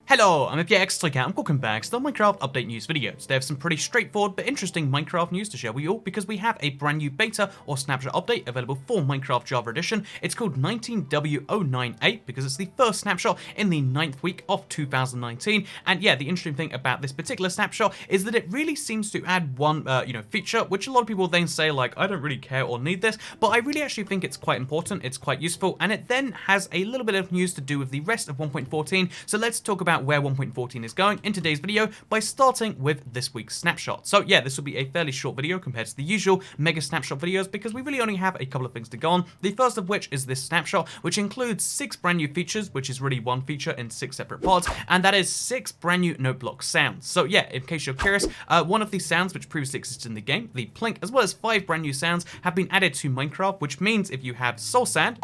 Hello, I'm FPX and welcome back to the Minecraft update news videos. They have some pretty straightforward but interesting Minecraft news to share with you all because we have a brand new beta or snapshot update available for Minecraft Java Edition. It's called 19W098 because it's the first snapshot in the 9th week of 2019. And yeah, the interesting thing about this particular snapshot is that it really seems to add one feature, which a lot of people then say like, I don't really care or need this, but I really actually think it's quite important, it's quite useful, and it then has a little bit of news to do with the rest of 1.14. So let's talk about where 1.14 is going in today's video by starting with this week's snapshot. So yeah, this will be a fairly short video compared to the usual mega snapshot videos because we really only have a couple of things to go on. The first of which is this snapshot, which includes 6 brand new features, which is really one feature in 6 separate pods, and that is 6 brand new note block sounds. So yeah, in case you're curious, one of these sounds which previously existed in the game, the plink, as well as 5 brand new sounds have been added to Minecraft, which means if you have soul sand,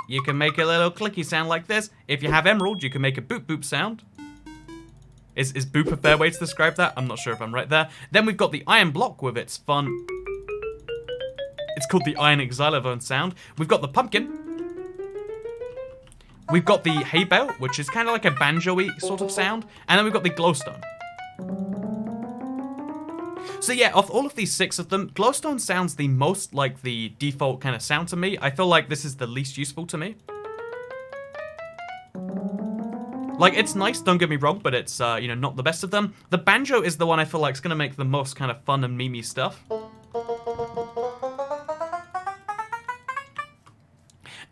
you can make a little clicky sound like this. If you have emerald, you can make a boop boop sound. Is boop a fair way to describe that? I'm not sure if I'm right there. Then we've got the iron block with its fun... It's called the iron xylophone sound. We've got the pumpkin. We've got the hay bale, which is kind of like a banjo-y sort of sound. And then we've got the glowstone. So yeah, of all of these 6 of them, glowstone sounds the most like the default kind of sound to me. I feel like this is the least useful to me. Like, it's nice, don't get me wrong, but it's, not the best of them. The banjo is the one I feel like is going to make the most kind of fun and memey stuff.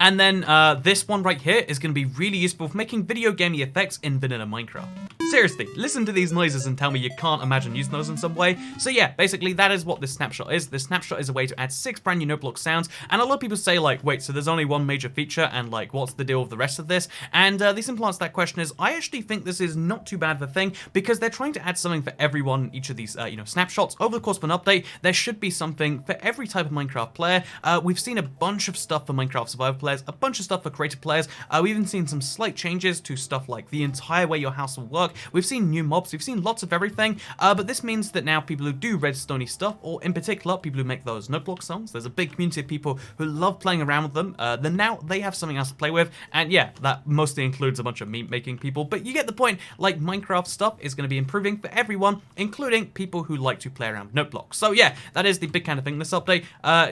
And then this one right here is going to be really useful for making video gamey effects in vanilla Minecraft. Seriously, listen to these noises and tell me you can't imagine using those in some way. So yeah, basically that is what this snapshot is. This snapshot is a way to add 6 brand new noteblock sounds, and a lot of people say like, wait, so there's only one major feature, and like, what's the deal with the rest of this? And the simple answer to that question is, I actually think this is not too bad of a thing, because they're trying to add something for everyone in each of these, snapshots. Over the course of an update, there should be something for every type of Minecraft player. We've seen a bunch of stuff for Minecraft Survival players, a bunch of stuff for creative players. We've even seen some slight changes to stuff like the entire way your house will work. We've seen new mobs, we've seen lots of everything, but this means that now people who do redstone-y stuff, or in particular people who make those note block songs, there's a big community of people who love playing around with them, then now they have something else to play with, and yeah, that mostly includes a bunch of meme-making people, but you get the point. Like, Minecraft stuff is going to be improving for everyone, including people who like to play around with note blocks. So yeah, that is the big kind of thing in this update.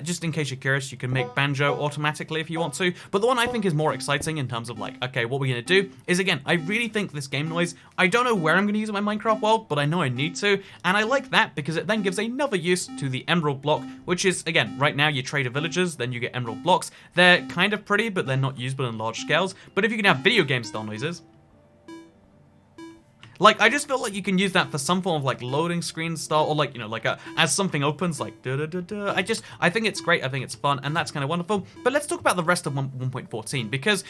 Just in case you're curious, you can make banjo automatically if you want to, but the one I think is more exciting in terms of like, okay, what we're going to do is, again, I really think this game noise, I don't know where I'm going to use it in my Minecraft world, but I know I need to, and I like that because it then gives another use to the emerald block, which is, again, right now you trade villagers, then you get emerald blocks. They're kind of pretty, but they're not usable in large scales. But if you can have video game style noises, like, I just feel like you can use that for some form of, like, loading screen style, or, like, as something opens, like, da-da-da-da. I think it's great, I think it's fun, and that's kind of wonderful. But let's talk about the rest of 1.14, because,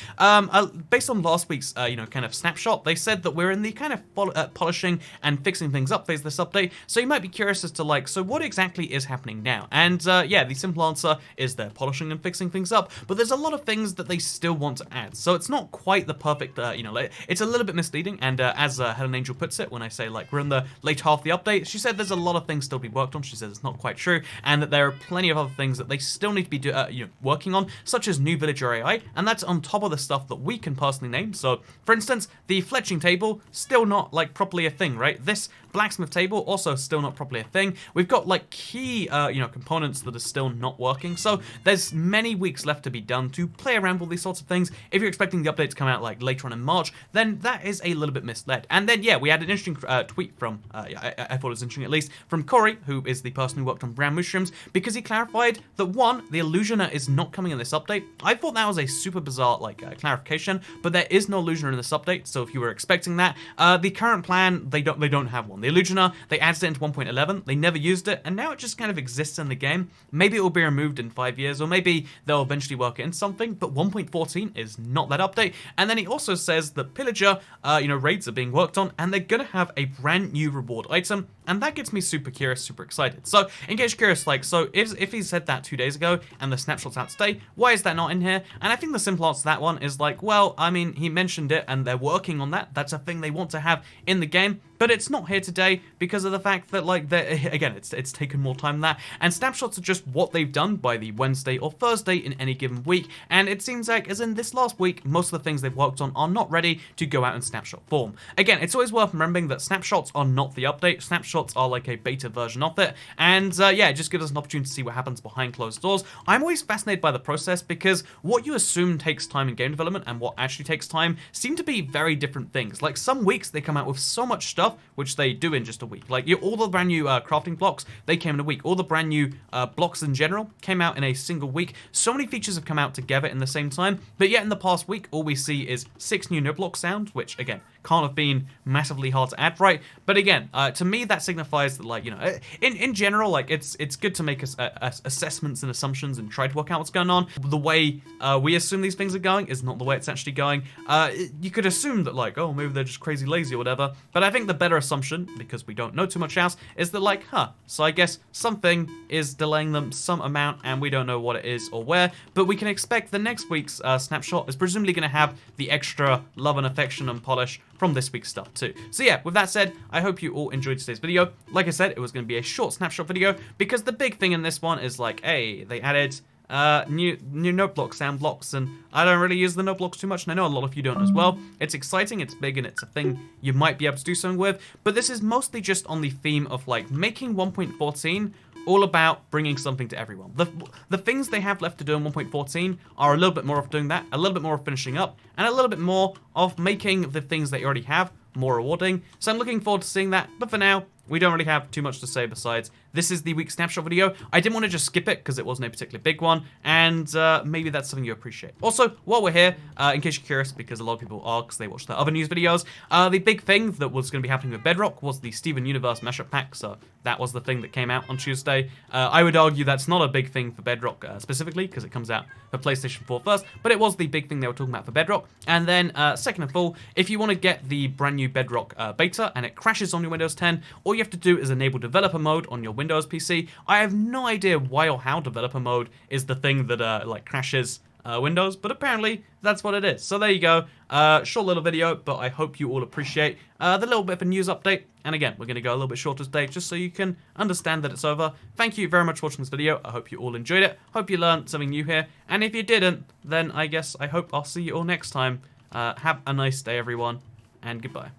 based on last week's, kind of snapshot, they said that we're in the kind of polishing and fixing things up phase of this update, so you might be curious as to, like, so what exactly is happening now? And, yeah, the simple answer is they're polishing and fixing things up, but there's a lot of things that they still want to add, so it's not quite the perfect, it's a little bit misleading, and, as Helen Angel puts it, when I say like we're in the late half of the update, she said there's a lot of things still to be worked on. She says it's not quite true, and that there are plenty of other things that they still need to be working on, such as new villager AI, and that's on top of the stuff that we can personally name. So, for instance, the fletching table, still not like properly a thing, right? This blacksmith table, also still not properly a thing. We've got like key, components that are still not working. So there's many weeks left to be done to play around with all these sorts of things. If you're expecting the update to come out like later on in March, then that is a little bit misled. And then, yeah, we had an interesting tweet from, I thought it was interesting at least, from Corey, who is the person who worked on brown mushrooms, because he clarified that, one, the illusioner is not coming in this update. I thought that was a super bizarre, clarification, but there is no illusioner in this update, so if you were expecting that, the current plan, they don't have one. The illusioner, they added it into 1.11, they never used it, and now it just kind of exists in the game. Maybe it will be removed in 5 years, or maybe they'll eventually work it in something, but 1.14 is not that update. And then he also says that pillager, raids are being worked on, and they're gonna have a brand new reward item, and that gets me super curious, super excited. So, in case you're curious, like, so if he said that 2 days ago, and the snapshot's out today, why is that not in here? And I think the simple answer to that one is like, well, I mean, he mentioned it, and they're working on that. That's a thing they want to have in the game. but it's not here today because of the fact that, like, again, it's taken more time than that, and snapshots are just what they've done by the Wednesday or Thursday in any given week, and it seems like, as in this last week, most of the things they've worked on are not ready to go out in snapshot form. Again, it's always worth remembering that snapshots are not the update, snapshots are like a beta version of it, and yeah, it just gives us an opportunity to see what happens behind closed doors. I'm always fascinated by the process because what you assume takes time in game development and what actually takes time seem to be very different things. Like, some weeks they come out with so much stuff, which they do in just a week. Like, all the brand new crafting blocks, they came in a week. All the brand new blocks in general came out in a single week. So many features have come out together in the same time, but yet in the past week, all we see is 6 new no block sounds, which, again, can't have been massively hard to add, right? But again, to me, that signifies that, like, you know, in general, like, it's good to make assessments and assumptions and try to work out what's going on. The way we assume these things are going is not the way it's actually going. You could assume that, like, oh, maybe they're just crazy lazy or whatever, but I think the better assumption, because we don't know too much else, is that, like, so I guess something is delaying them some amount, and we don't know what it is or where, but we can expect the next week's snapshot is presumably going to have the extra love and affection and polish from this week's stuff too. So yeah, with that said, I hope you all enjoyed today's video. Like I said, it was going to be a short snapshot video because the big thing in this one is, like, hey, they added new note block sound blocks, and I don't really use the note blocks too much, and I know a lot of you don't as well. It's exciting, it's big, and it's a thing you might be able to do something with, but this is mostly just on the theme of, like, making 1.14 all about bringing something to everyone. The things they have left to do in 1.14 are a little bit more of doing that, a little bit more of finishing up, and a little bit more of making the things that you already have more rewarding. So I'm looking forward to seeing that, but for now, we don't really have too much to say besides this is the week snapshot video. I didn't want to just skip it because it wasn't a particularly big one, and maybe that's something you appreciate. Also, while we're here, in case you're curious, because a lot of people are because they watch the other news videos, the big thing that was going to be happening with Bedrock was the Steven Universe mashup pack, so that was the thing that came out on Tuesday. I would argue that's not a big thing for Bedrock specifically, because it comes out for PlayStation 4 first, but it was the big thing they were talking about for Bedrock. And then, second of all, if you want to get the brand new Bedrock beta and it crashes on your Windows 10, all you have to do is enable developer mode on your Windows PC. I have no idea why or how developer mode is the thing that like crashes Windows, but apparently that's what it is. So there you go. Short little video, but I hope you all appreciate the little bit of a news update. And again, we're going to go a little bit shorter today just so you can understand that it's over. Thank you very much for watching this video. I hope you all enjoyed it. Hope you learned something new here. And if you didn't, then I guess I hope I'll see you all next time. Have a nice day, everyone, and goodbye.